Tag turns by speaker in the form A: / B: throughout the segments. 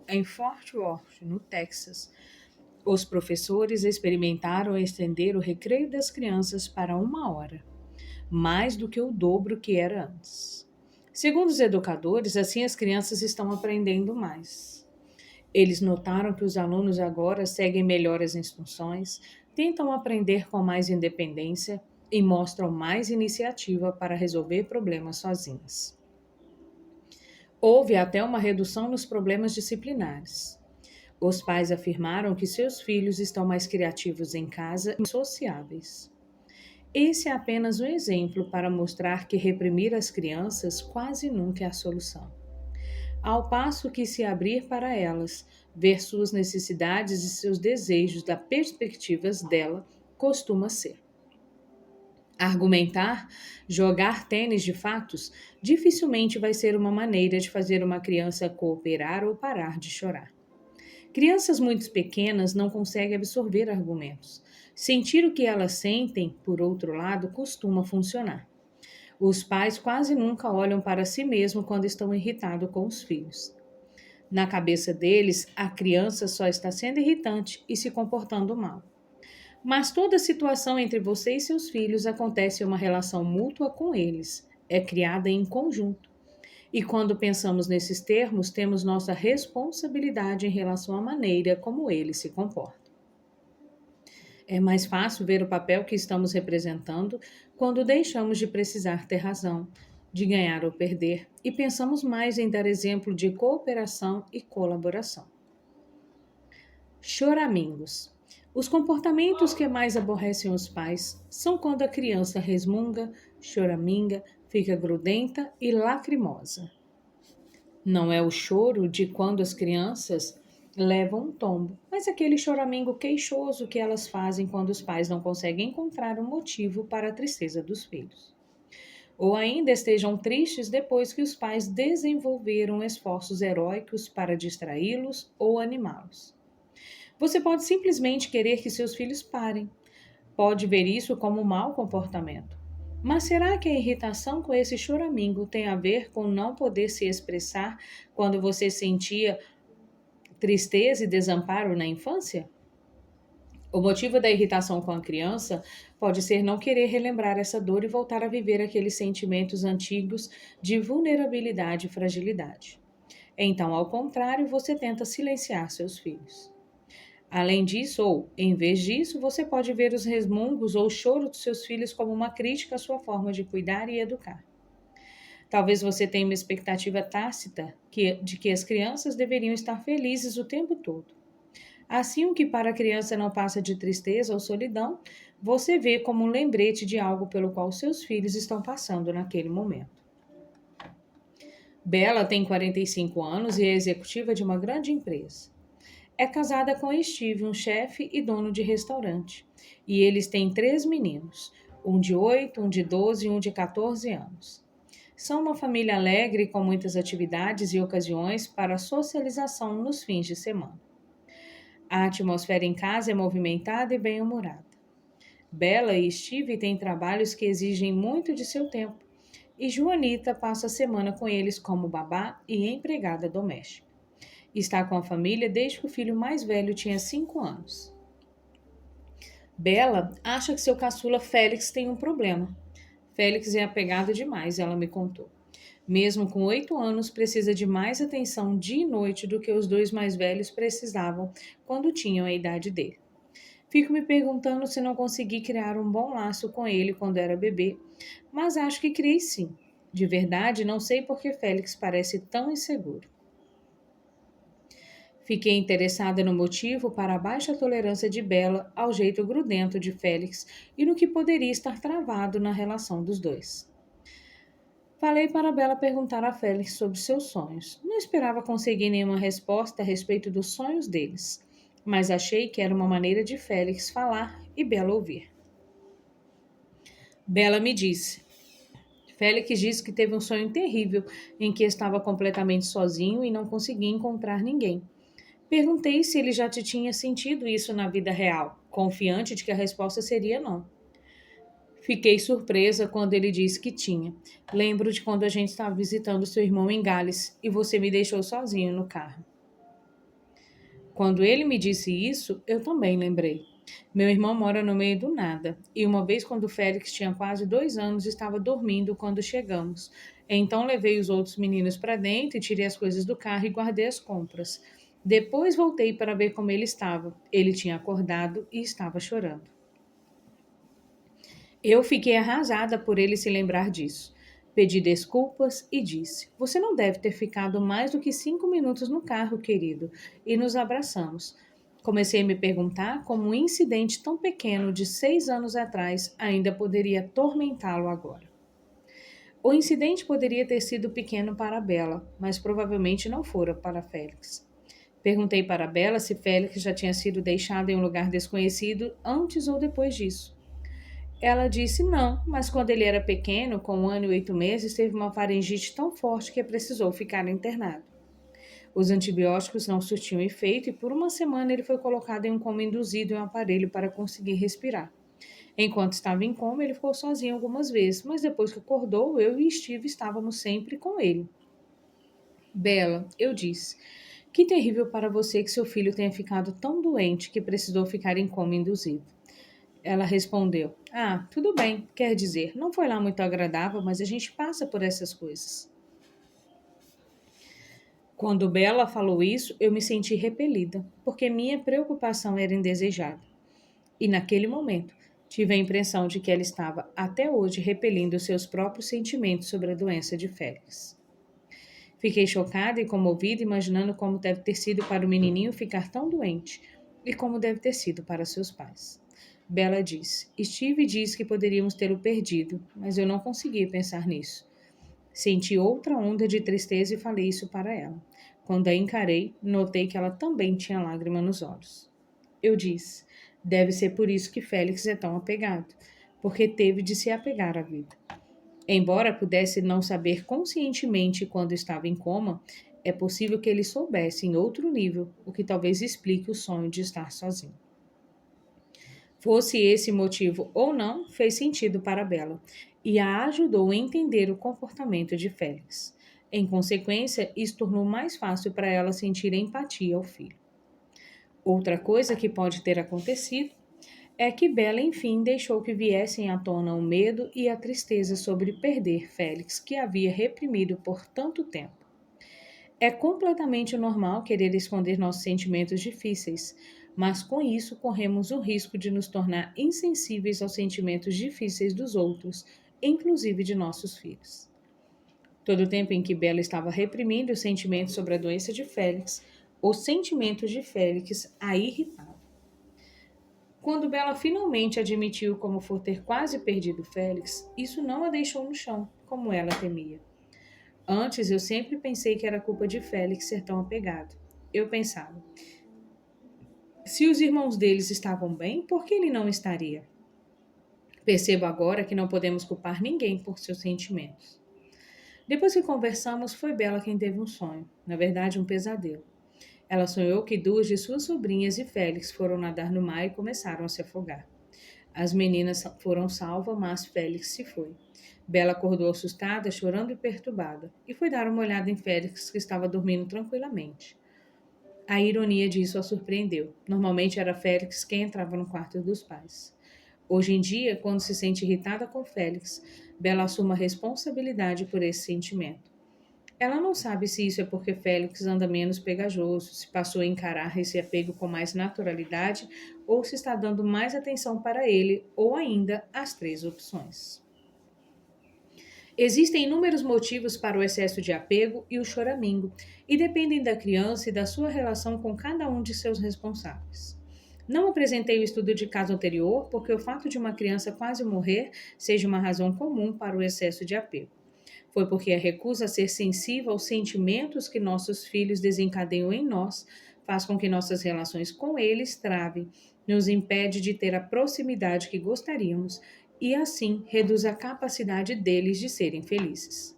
A: em Fort Worth, no Texas. Os professores experimentaram estender o recreio das crianças para 1 hora, mais do que o dobro que era antes. Segundo os educadores, assim as crianças estão aprendendo mais. Eles notaram que os alunos agora seguem melhor as instruções, tentam aprender com mais independência e mostram mais iniciativa para resolver problemas sozinhas. Houve até uma redução nos problemas disciplinares. Os pais afirmaram que seus filhos estão mais criativos em casa e sociáveis. Esse é apenas um exemplo para mostrar que reprimir as crianças quase nunca é a solução. Ao passo que se abrir para elas, ver suas necessidades e seus desejos da perspectivas dela, costuma ser. Argumentar, jogar tênis de fatos, dificilmente vai ser uma maneira de fazer uma criança cooperar ou parar de chorar. Crianças muito pequenas não conseguem absorver argumentos. Sentir o que elas sentem, por outro lado, costuma funcionar. Os pais quase nunca olham para si mesmos quando estão irritados com os filhos. Na cabeça deles, a criança só está sendo irritante e se comportando mal. Mas toda situação entre você e seus filhos acontece em uma relação mútua com eles, é criada em conjunto. E quando pensamos nesses termos, temos nossa responsabilidade em relação à maneira como eles se comportam. É mais fácil ver o papel que estamos representando quando deixamos de precisar ter razão, de ganhar ou perder, e pensamos mais em dar exemplo de cooperação e colaboração. Choramingos. Os comportamentos que mais aborrecem os pais são quando a criança resmunga, choraminga, fica grudenta e lacrimosa. Não é o choro de quando as crianças levam um tombo, mas aquele choramingo queixoso que elas fazem quando os pais não conseguem encontrar um motivo para a tristeza dos filhos. Ou ainda estejam tristes depois que os pais desenvolveram esforços heróicos para distraí-los ou animá-los. Você pode simplesmente querer que seus filhos parem. Pode ver isso como um mau comportamento. Mas será que a irritação com esse choramingo tem a ver com não poder se expressar quando você sentia tristeza e desamparo na infância? O motivo da irritação com a criança pode ser não querer relembrar essa dor e voltar a viver aqueles sentimentos antigos de vulnerabilidade e fragilidade. Então, ao contrário, você tenta silenciar seus filhos. Além disso, ou em vez disso, você pode ver os resmungos ou o choro dos seus filhos como uma crítica à sua forma de cuidar e educar. Talvez você tenha uma expectativa tácita de que as crianças deveriam estar felizes o tempo todo. Assim, o que para a criança não passa de tristeza ou solidão, você vê como um lembrete de algo pelo qual seus filhos estão passando naquele momento. Bella tem 45 anos e é executiva de uma grande empresa. É casada com Steve, um chefe e dono de restaurante. E eles têm 3 meninos, um de 8, um de 12 e um de 14 anos. São uma família alegre com muitas atividades e ocasiões para socialização nos fins de semana. A atmosfera em casa é movimentada e bem-humorada. Bella e Steve têm trabalhos que exigem muito de seu tempo, e Joanita passa a semana com eles como babá e empregada doméstica. Está com a família desde que o filho mais velho tinha 5 anos. Bella acha que seu caçula Félix tem um problema. Félix é apegado demais, ela me contou. Mesmo com 8 anos, precisa de mais atenção dia e noite do que os dois mais velhos precisavam quando tinham a idade dele. Fico me perguntando se não consegui criar um bom laço com ele quando era bebê, mas acho que criei sim. De verdade, não sei por que Félix parece tão inseguro. Fiquei interessada no motivo para a baixa tolerância de Bella ao jeito grudento de Félix e no que poderia estar travado na relação dos dois. Falei para Bella perguntar a Félix sobre seus sonhos. Não esperava conseguir nenhuma resposta a respeito dos sonhos deles, mas achei que era uma maneira de Félix falar e Bella ouvir. Bella me disse. Félix disse que teve um sonho terrível em que estava completamente sozinho e não conseguia encontrar ninguém. Perguntei se ele já te tinha sentido isso na vida real, confiante de que a resposta seria não. Fiquei surpresa quando ele disse que tinha. Lembro de quando a gente estava visitando seu irmão em Gales e você me deixou sozinho no carro. Quando ele me disse isso, eu também lembrei. Meu irmão mora no meio do nada, e uma vez, quando o Félix tinha quase 2 anos, estava dormindo quando chegamos. Então levei os outros meninos para dentro e tirei as coisas do carro e guardei as compras. Depois voltei para ver como ele estava. Ele tinha acordado e estava chorando. Eu fiquei arrasada por ele se lembrar disso. Pedi desculpas e disse: Você não deve ter ficado mais do que 5 minutos no carro, querido. E nos abraçamos. Comecei a me perguntar como um incidente tão pequeno de 6 anos atrás ainda poderia atormentá-lo agora. O incidente poderia ter sido pequeno para Bela, mas provavelmente não fora para Félix. Perguntei para Bela se Félix já tinha sido deixado em um lugar desconhecido antes ou depois disso. Ela disse não, mas quando ele era pequeno, com 1 ano e 8 meses, teve uma faringite tão forte que precisou ficar internado. Os antibióticos não surtiam efeito e por uma semana ele foi colocado em um coma induzido em um aparelho para conseguir respirar. Enquanto estava em coma, ele ficou sozinho algumas vezes, mas depois que acordou, eu e Steve estávamos sempre com ele. Bela, eu disse, que terrível para você que seu filho tenha ficado tão doente que precisou ficar em coma induzido. Ela respondeu: Ah, tudo bem, quer dizer, não foi lá muito agradável, mas a gente passa por essas coisas. Quando Bela falou isso, eu me senti repelida, porque minha preocupação era indesejada. E naquele momento, tive a impressão de que ela estava até hoje repelindo seus próprios sentimentos sobre a doença de Félix. Fiquei chocada e comovida, imaginando como deve ter sido para o menininho ficar tão doente e como deve ter sido para seus pais. Bela disse: Steve disse que poderíamos tê-lo perdido, mas eu não conseguia pensar nisso. Senti outra onda de tristeza e falei isso para ela. Quando a encarei, notei que ela também tinha lágrima nos olhos. Eu disse: Deve ser por isso que Félix é tão apegado, porque teve de se apegar à vida. Embora pudesse não saber conscientemente quando estava em coma, é possível que ele soubesse em outro nível, o que talvez explique o sonho de estar sozinho. Fosse esse motivo ou não, fez sentido para Bela e a ajudou a entender o comportamento de Félix. Em consequência, isso tornou mais fácil para ela sentir empatia ao filho. Outra coisa que pode ter acontecido é que Bela, enfim, deixou que viessem à tona o medo e a tristeza sobre perder Félix, que havia reprimido por tanto tempo. É completamente normal querer esconder nossos sentimentos difíceis, mas com isso corremos o risco de nos tornar insensíveis aos sentimentos difíceis dos outros, inclusive de nossos filhos. Todo o tempo em que Bela estava reprimindo os sentimentos sobre a doença de Félix, os sentimentos de Félix a irritavam. Quando Bela finalmente admitiu como for ter quase perdido Félix, isso não a deixou no chão, como ela temia. Antes eu sempre pensei que era culpa de Félix ser tão apegado. Eu pensava, se os irmãos deles estavam bem, por que ele não estaria? Percebo agora que não podemos culpar ninguém por seus sentimentos. Depois que conversamos, foi Bela quem teve um sonho, na verdade um pesadelo. Ela sonhou que duas de suas sobrinhas e Félix foram nadar no mar e começaram a se afogar. As meninas foram salvas, mas Félix se foi. Bela acordou assustada, chorando e perturbada, e foi dar uma olhada em Félix, que estava dormindo tranquilamente. A ironia disso a surpreendeu. Normalmente era Félix quem entrava no quarto dos pais. Hoje em dia, quando se sente irritada com Félix, Bela assume a responsabilidade por esse sentimento. Ela não sabe se isso é porque Félix anda menos pegajoso, se passou a encarar esse apego com mais naturalidade ou se está dando mais atenção para ele, ou ainda as três opções. Existem inúmeros motivos para o excesso de apego e o choramingo, e dependem da criança e da sua relação com cada um de seus responsáveis. Não apresentei o estudo de caso anterior porque o fato de uma criança quase morrer seja uma razão comum para o excesso de apego. Foi porque a recusa a ser sensível aos sentimentos que nossos filhos desencadeiam em nós faz com que nossas relações com eles travem, nos impede de ter a proximidade que gostaríamos e, assim, reduz a capacidade deles de serem felizes.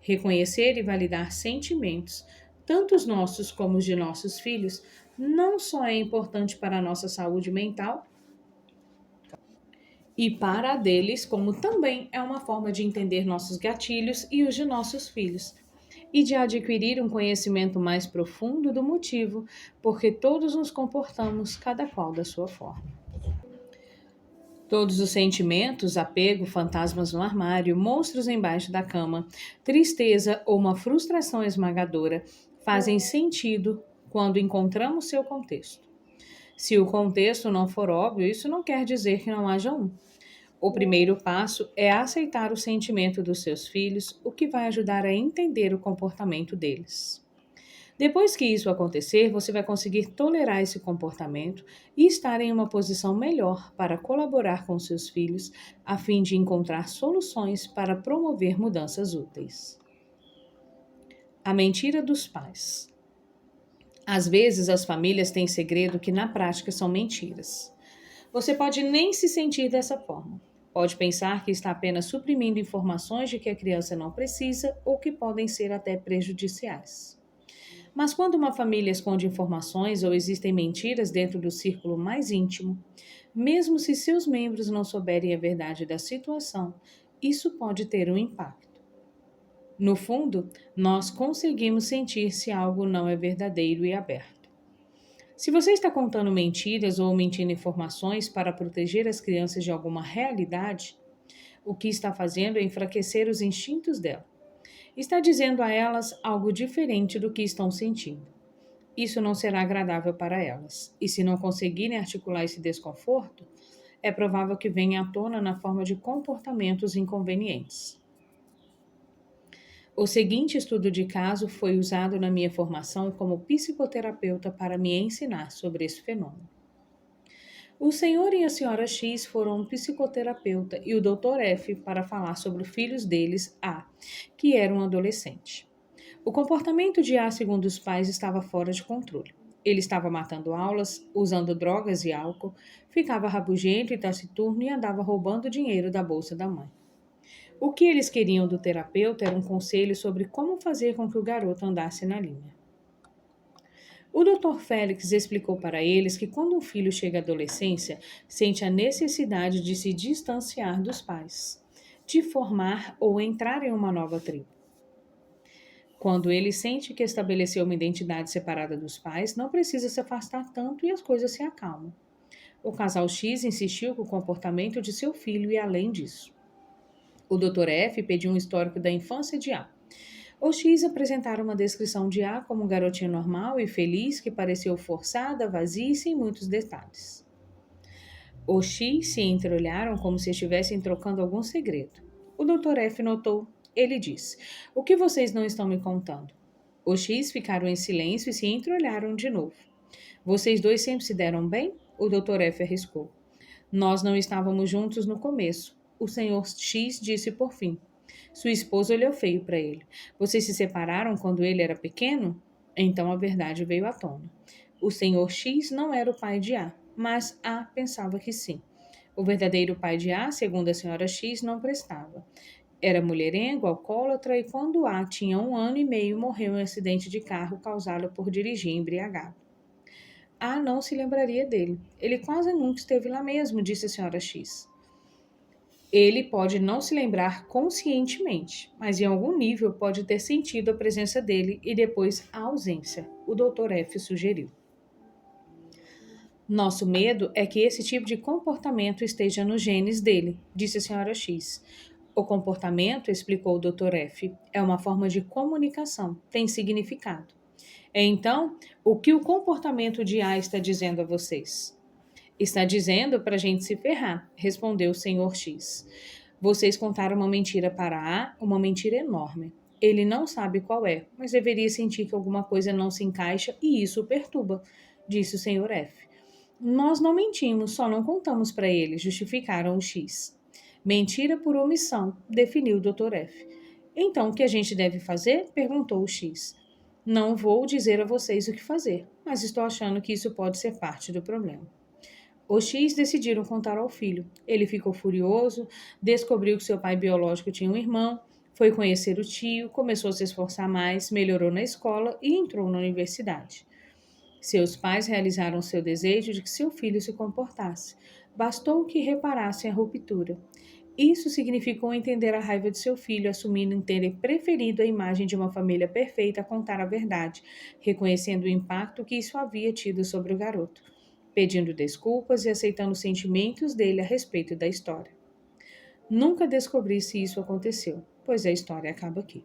A: Reconhecer e validar sentimentos, tanto os nossos como os de nossos filhos, não só é importante para a nossa saúde mental, e para a deles, como também é uma forma de entender nossos gatilhos e os de nossos filhos. e de adquirir um conhecimento mais profundo do motivo porque todos nos comportamos cada qual da sua forma. Todos os sentimentos, apego, fantasmas no armário, monstros embaixo da cama, tristeza ou uma frustração esmagadora fazem sentido quando encontramos seu contexto. Se o contexto não for óbvio, isso não quer dizer que não haja um. O primeiro passo é aceitar o sentimento dos seus filhos, o que vai ajudar a entender o comportamento deles. Depois que isso acontecer, você vai conseguir tolerar esse comportamento e estar em uma posição melhor para colaborar com seus filhos, a fim de encontrar soluções para promover mudanças úteis. A mentira dos pais. Às vezes, as famílias têm segredo que na prática são mentiras. Você pode nem se sentir dessa forma. Pode pensar que está apenas suprimindo informações de que a criança não precisa ou que podem ser até prejudiciais. Mas quando uma família esconde informações ou existem mentiras dentro do círculo mais íntimo, mesmo se seus membros não souberem a verdade da situação, isso pode ter um impacto. No fundo, nós conseguimos sentir se algo não é verdadeiro e aberto. Se você está contando mentiras ou omitindo informações para proteger as crianças de alguma realidade, o que está fazendo é enfraquecer os instintos dela. Está dizendo a elas algo diferente do que estão sentindo. Isso não será agradável para elas, e se não conseguirem articular esse desconforto, é provável que venha à tona na forma de comportamentos inconvenientes. O seguinte estudo de caso foi usado na minha formação como psicoterapeuta para me ensinar sobre esse fenômeno. O senhor e a senhora X foram um psicoterapeuta e o Dr. F para falar sobre os filhos deles, A, que era um adolescente. O comportamento de A, segundo os pais, estava fora de controle. Ele estava matando aulas, usando drogas e álcool, ficava rabugento e taciturno e andava roubando dinheiro da bolsa da mãe. O que eles queriam do terapeuta era um conselho sobre como fazer com que o garoto andasse na linha. O Dr. Félix explicou para eles que quando um filho chega à adolescência, sente a necessidade de se distanciar dos pais, de formar ou entrar em uma nova tribo. Quando ele sente que estabeleceu uma identidade separada dos pais, não precisa se afastar tanto e as coisas se acalmam. O casal X insistiu com o comportamento de seu filho e além disso. O Dr. F pediu um histórico da infância de A. O X apresentaram uma descrição de A como um garotinho normal e feliz que pareceu forçada, vazia e sem muitos detalhes. O X se entreolharam como se estivessem trocando algum segredo. O Dr. F notou. Ele disse: "O que vocês não estão me contando?" Os X ficaram em silêncio e se entreolharam de novo. "Vocês dois sempre se deram bem?" O Dr. F arriscou. "Nós não estávamos juntos no começo." O Sr. X disse por fim. Sua esposa olhou feio para ele. "Vocês se separaram quando ele era pequeno?" Então a verdade veio à tona. O Sr. X não era o pai de A, mas A pensava que sim. O verdadeiro pai de A, segundo a Sra. X, não prestava. Era mulherengo, alcoólatra e quando A tinha 1 ano e meio morreu em um acidente de carro causado por dirigir embriagado. A não se lembraria dele. Ele quase nunca esteve lá mesmo, disse a Sra. X. Ele pode não se lembrar conscientemente, mas em algum nível pode ter sentido a presença dele e depois a ausência, o Dr. F sugeriu. Nosso medo é que esse tipo de comportamento esteja nos genes dele, disse a Sra. X. O comportamento, explicou o Dr. F, é uma forma de comunicação, tem significado. Então, o que o comportamento de A está dizendo a vocês? Está dizendo para a gente se ferrar, respondeu o Sr. X. Vocês contaram uma mentira para A, uma mentira enorme. Ele não sabe qual é, mas deveria sentir que alguma coisa não se encaixa e isso o perturba, disse o Sr. F. Nós não mentimos, só não contamos para ele, justificaram o X. Mentira por omissão, definiu o Dr. F. Então, o que a gente deve fazer? Perguntou o X. Não vou dizer a vocês o que fazer, mas estou achando que isso pode ser parte do problema. Os X decidiram contar ao filho. Ele ficou furioso, descobriu que seu pai biológico tinha um irmão, foi conhecer o tio, começou a se esforçar mais, melhorou na escola e entrou na universidade. Seus pais realizaram seu desejo de que seu filho se comportasse. Bastou que reparassem a ruptura. Isso significou entender a raiva de seu filho, assumindo ter preferido a imagem de uma família perfeita a contar a verdade, reconhecendo o impacto que isso havia tido sobre o garoto, pedindo desculpas e aceitando os sentimentos dele a respeito da história. Nunca descobri se isso aconteceu, pois a história acaba aqui.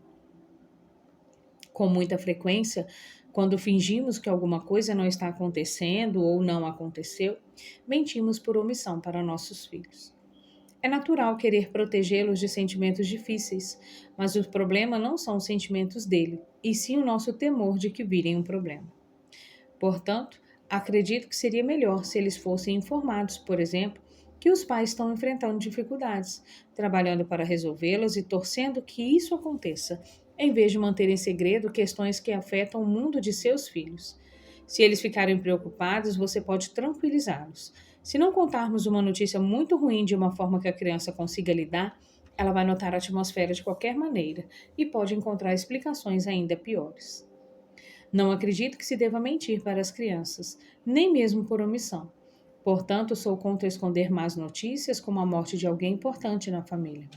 A: Com muita frequência, quando fingimos que alguma coisa não está acontecendo ou não aconteceu, mentimos por omissão para nossos filhos. É natural querer protegê-los de sentimentos difíceis, mas o problema não são os sentimentos dele, e sim o nosso temor de que virem um problema. Portanto, acredito que seria melhor se eles fossem informados, por exemplo, que os pais estão enfrentando dificuldades, trabalhando para resolvê-las e torcendo que isso aconteça, em vez de manter em segredo questões que afetam o mundo de seus filhos. Se eles ficarem preocupados, você pode tranquilizá-los. Se não contarmos uma notícia muito ruim de uma forma que a criança consiga lidar, ela vai notar a atmosfera de qualquer maneira e pode encontrar explicações ainda piores. Não acredito que se deva mentir para as crianças, nem mesmo por omissão. Portanto, sou contra esconder más notícias, como a morte de alguém importante na família.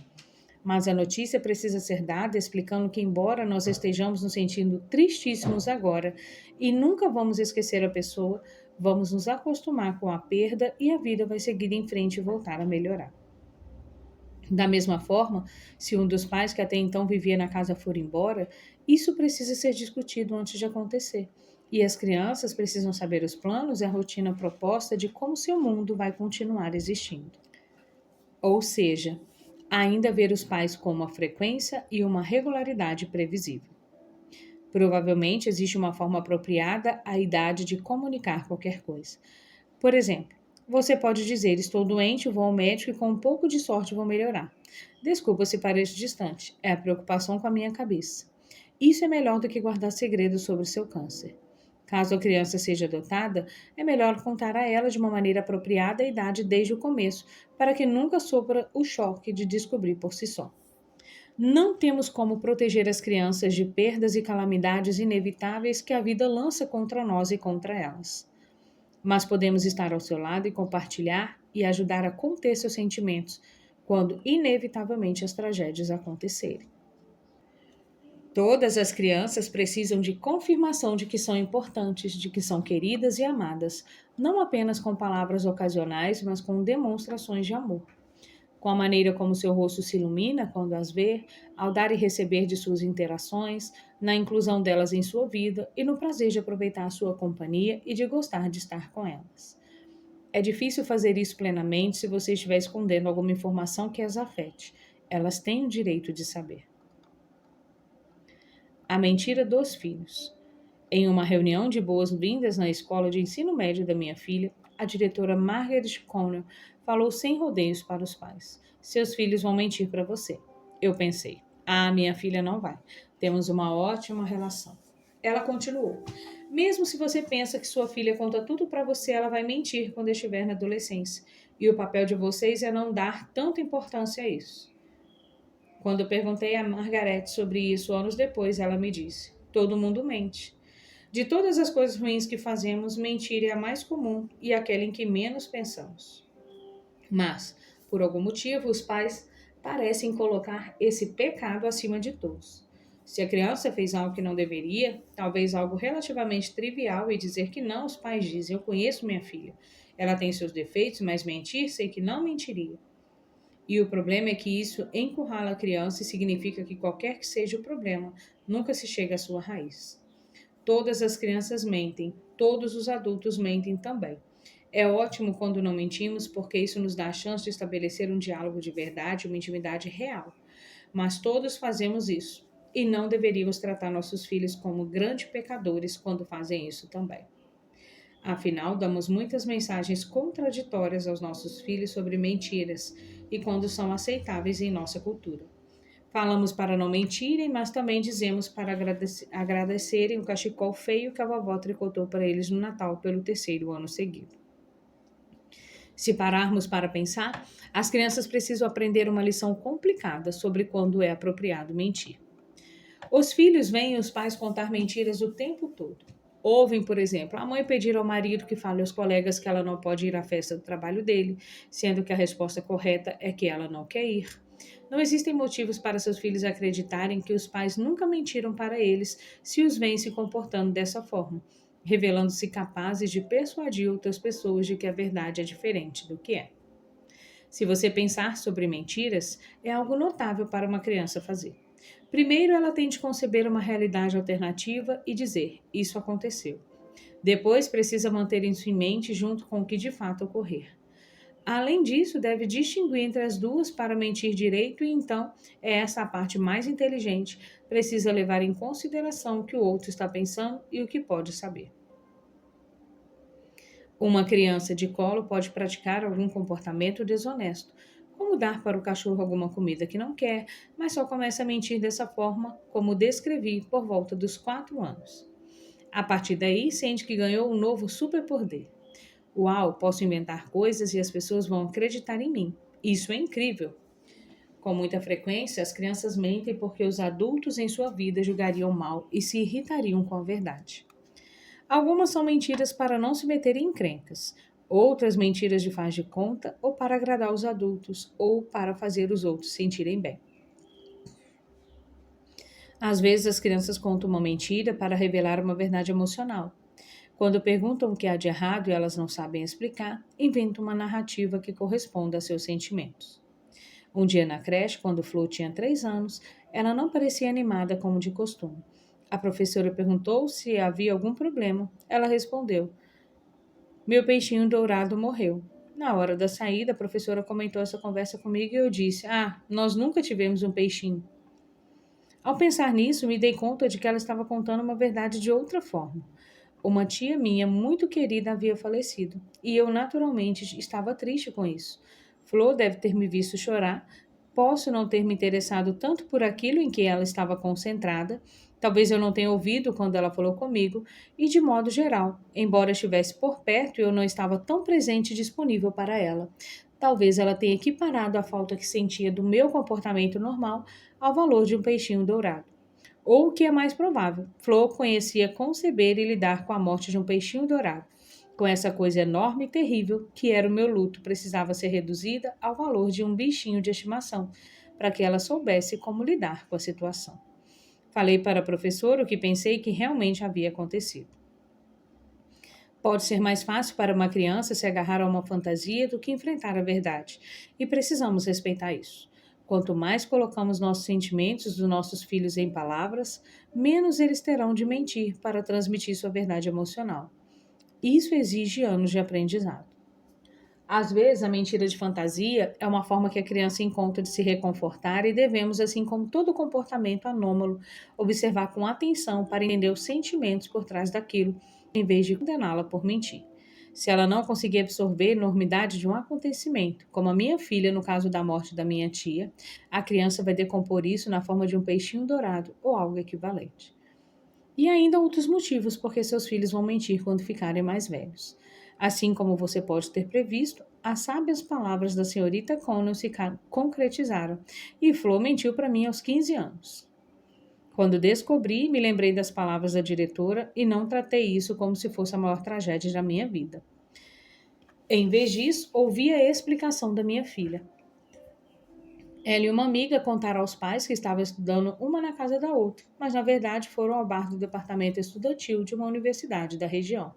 A: Mas a notícia precisa ser dada explicando que, embora nós estejamos nos sentindo tristíssimos agora e nunca vamos esquecer a pessoa, vamos nos acostumar com a perda e a vida vai seguir em frente e voltar a melhorar. Da mesma forma, se um dos pais que até então vivia na casa for embora, isso precisa ser discutido antes de acontecer. E as crianças precisam saber os planos e a rotina proposta de como seu mundo vai continuar existindo. Ou seja, ainda ver os pais com uma frequência e uma regularidade previsível. Provavelmente existe uma forma apropriada à idade de comunicar qualquer coisa. Por exemplo, você pode dizer: estou doente, vou ao médico e com um pouco de sorte vou melhorar. Desculpa se pareço distante, é a preocupação com a minha cabeça. Isso é melhor do que guardar segredos sobre o seu câncer. Caso a criança seja adotada, é melhor contar a ela de uma maneira apropriada a idade desde o começo, para que nunca sofra o choque de descobrir por si só. Não temos como proteger as crianças de perdas e calamidades inevitáveis que a vida lança contra nós e contra elas. Mas podemos estar ao seu lado e compartilhar e ajudar a conter seus sentimentos quando inevitavelmente as tragédias acontecerem. Todas as crianças precisam de confirmação de que são importantes, de que são queridas e amadas, não apenas com palavras ocasionais, mas com demonstrações de amor. Com a maneira como seu rosto se ilumina quando as vê, ao dar e receber de suas interações, na inclusão delas em sua vida e no prazer de aproveitar a sua companhia e de gostar de estar com elas. É difícil fazer isso plenamente se você estiver escondendo alguma informação que as afete. Elas têm o direito de saber. A mentira dos filhos. Em uma reunião de boas-vindas na escola de ensino médio da minha filha, a diretora Margaret Connell falou sem rodeios para os pais: seus filhos vão mentir para você. Eu pensei: minha filha não vai. Temos uma ótima relação. Ela continuou: mesmo se você pensa que sua filha conta tudo para você, ela vai mentir quando estiver na adolescência. E o papel de vocês é não dar tanta importância a isso. Quando eu perguntei a Margaret sobre isso anos depois, ela me disse: todo mundo mente. De todas as coisas ruins que fazemos, mentir é a mais comum e aquela em que menos pensamos. Mas, por algum motivo, os pais parecem colocar esse pecado acima de todos. Se a criança fez algo que não deveria, talvez algo relativamente trivial, e dizer que não, os pais dizem: eu conheço minha filha. Ela tem seus defeitos, mas mentir, sei que não mentiria. E o problema é que isso encurrala a criança e significa que qualquer que seja o problema, nunca se chega à sua raiz. Todas as crianças mentem, todos os adultos mentem também. É ótimo quando não mentimos, porque isso nos dá a chance de estabelecer um diálogo de verdade, uma intimidade real. Mas todos fazemos isso, e não deveríamos tratar nossos filhos como grandes pecadores quando fazem isso também. Afinal, damos muitas mensagens contraditórias aos nossos filhos sobre mentiras e quando são aceitáveis em nossa cultura. Falamos para não mentirem, mas também dizemos para agradecerem o cachecol feio que a vovó tricotou para eles no Natal pelo 3º ano seguido. Se pararmos para pensar, as crianças precisam aprender uma lição complicada sobre quando é apropriado mentir. Os filhos veem os pais contar mentiras o tempo todo. Ouvem, por exemplo, a mãe pedir ao marido que fale aos colegas que ela não pode ir à festa do trabalho dele, sendo que a resposta correta é que ela não quer ir. Não existem motivos para seus filhos acreditarem que os pais nunca mentiram para eles se os veem se comportando dessa forma, revelando-se capazes de persuadir outras pessoas de que a verdade é diferente do que é. Se você pensar sobre mentiras, é algo notável para uma criança fazer. Primeiro, ela tem de conceber uma realidade alternativa e dizer: isso aconteceu. Depois, precisa manter isso em mente junto com o que de fato ocorrer. Além disso, deve distinguir entre as duas para mentir direito e então, é essa a parte mais inteligente, precisa levar em consideração o que o outro está pensando e o que pode saber. Uma criança de colo pode praticar algum comportamento desonesto, como dar para o cachorro alguma comida que não quer, mas só começa a mentir dessa forma, como descrevi, por volta dos 4 anos. A partir daí, sente que ganhou um novo superpoder. Uau, posso inventar coisas e as pessoas vão acreditar em mim. Isso é incrível. Com muita frequência, as crianças mentem porque os adultos em sua vida julgariam mal e se irritariam com a verdade. Algumas são mentiras para não se meter em encrencas, outras mentiras de faz de conta ou para agradar os adultos ou para fazer os outros sentirem bem. Às vezes as crianças contam uma mentira para revelar uma verdade emocional. Quando perguntam o que há de errado e elas não sabem explicar, inventam uma narrativa que corresponda a seus sentimentos. Um dia na creche, quando Flo tinha 3 anos, ela não parecia animada como de costume. A professora perguntou se havia algum problema. Ela respondeu: meu peixinho dourado morreu. Na hora da saída, a professora comentou essa conversa comigo e eu disse: ah, nós nunca tivemos um peixinho. Ao pensar nisso, me dei conta de que ela estava contando uma verdade de outra forma. Uma tia minha muito querida havia falecido e eu naturalmente estava triste com isso. Flor deve ter me visto chorar. Posso não ter me interessado tanto por aquilo em que ela estava concentrada. Talvez eu não tenha ouvido quando ela falou comigo, e de modo geral, embora estivesse por perto, eu não estava tão presente e disponível para ela. Talvez ela tenha equiparado a falta que sentia do meu comportamento normal ao valor de um peixinho dourado. Ou o que é mais provável, Flor conhecia conceber e lidar com a morte de um peixinho dourado. Com essa coisa enorme e terrível que era o meu luto, precisava ser reduzida ao valor de um bichinho de estimação, para que ela soubesse como lidar com a situação. Falei para a professora o que pensei que realmente havia acontecido. Pode ser mais fácil para uma criança se agarrar a uma fantasia do que enfrentar a verdade, e precisamos respeitar isso. Quanto mais colocamos nossos sentimentos dos nossos filhos em palavras, menos eles terão de mentir para transmitir sua verdade emocional. Isso exige anos de aprendizado. Às vezes, a mentira de fantasia é uma forma que a criança encontra de se reconfortar e devemos, assim como todo comportamento anômalo, observar com atenção para entender os sentimentos por trás daquilo, em vez de condená-la por mentir. Se ela não conseguir absorver a enormidade de um acontecimento, como a minha filha no caso da morte da minha tia, a criança vai decompor isso na forma de um peixinho dourado ou algo equivalente. E ainda outros motivos porque seus filhos vão mentir quando ficarem mais velhos. Assim como você pode ter previsto, as sábias palavras da senhorita Connell se concretizaram e Flo mentiu para mim aos 15 anos. Quando descobri, me lembrei das palavras da diretora e não tratei isso como se fosse a maior tragédia da minha vida. Em vez disso, ouvi a explicação da minha filha. Ela e uma amiga contaram aos pais que estavam estudando uma na casa da outra, mas na verdade foram ao bar do departamento estudantil de uma universidade da região.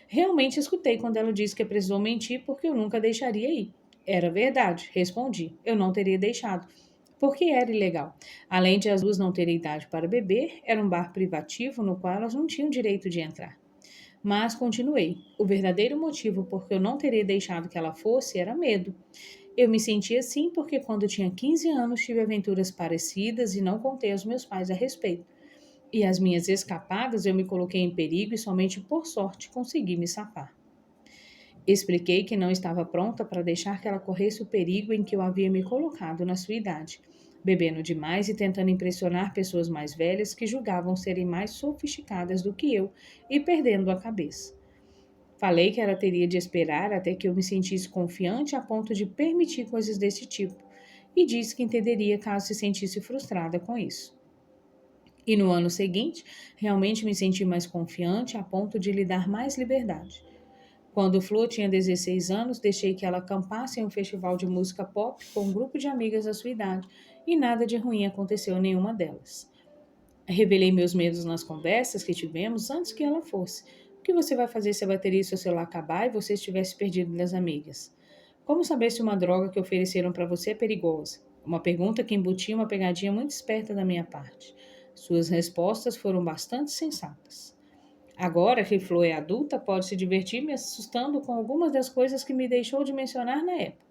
A: Realmente escutei quando ela disse que precisou mentir porque eu nunca deixaria ir. Era verdade, respondi. Eu não teria deixado, porque era ilegal. Além de as duas não terem idade para beber, era um bar privativo no qual elas não tinham direito de entrar. Mas continuei. O verdadeiro motivo por que eu não teria deixado que ela fosse era medo. Eu me senti assim porque quando tinha 15 anos tive aventuras parecidas e não contei aos meus pais a respeito. E as minhas escapadas eu me coloquei em perigo e somente por sorte consegui me safar. Expliquei que não estava pronta para deixar que ela corresse o perigo em que eu havia me colocado na sua idade, bebendo demais e tentando impressionar pessoas mais velhas que julgavam serem mais sofisticadas do que eu e perdendo a cabeça. Falei que ela teria de esperar até que eu me sentisse confiante a ponto de permitir coisas desse tipo, e disse que entenderia caso se sentisse frustrada com isso. E no ano seguinte, realmente me senti mais confiante a ponto de lhe dar mais liberdade. Quando Flor tinha 16 anos, deixei que ela acampasse em um festival de música pop com um grupo de amigas da sua idade, e nada de ruim aconteceu em nenhuma delas. Revelei meus medos nas conversas que tivemos antes que ela fosse. O que você vai fazer se a bateria do seu celular acabar e você estivesse perdido das amigas? Como saber se uma droga que ofereceram para você é perigosa? Uma pergunta que embutia uma pegadinha muito esperta da minha parte. Suas respostas foram bastante sensatas. Agora que Flo é adulta, pode se divertir me assustando com algumas das coisas que me deixou de mencionar na época.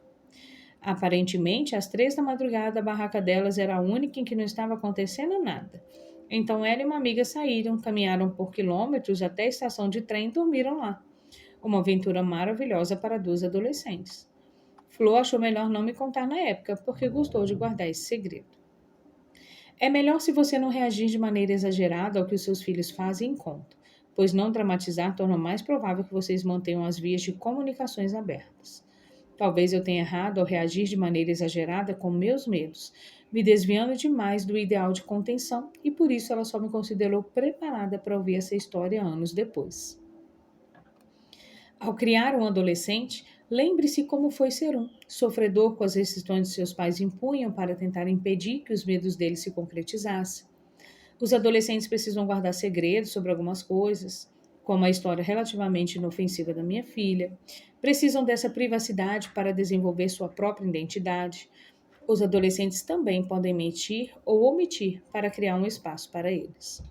A: Aparentemente, às 3 da madrugada, a barraca delas era a única em que não estava acontecendo nada. Então ela e uma amiga saíram, caminharam por quilômetros até a estação de trem e dormiram lá. Uma aventura maravilhosa para duas adolescentes. Flo achou melhor não me contar na época, porque gostou de guardar esse segredo. É melhor se você não reagir de maneira exagerada ao que os seus filhos fazem e contam, pois não dramatizar torna mais provável que vocês mantenham as vias de comunicações abertas. Talvez eu tenha errado ao reagir de maneira exagerada com meus medos, me desviando demais do ideal de contenção, e por isso ela só me considerou preparada para ouvir essa história anos depois. Ao criar um adolescente, lembre-se como foi ser um, sofredor com as restrições que seus pais impunham para tentar impedir que os medos dele se concretizassem. Os adolescentes precisam guardar segredos sobre algumas coisas, como a história relativamente inofensiva da minha filha. Precisam dessa privacidade para desenvolver sua própria identidade. Os adolescentes também podem mentir ou omitir para criar um espaço para eles.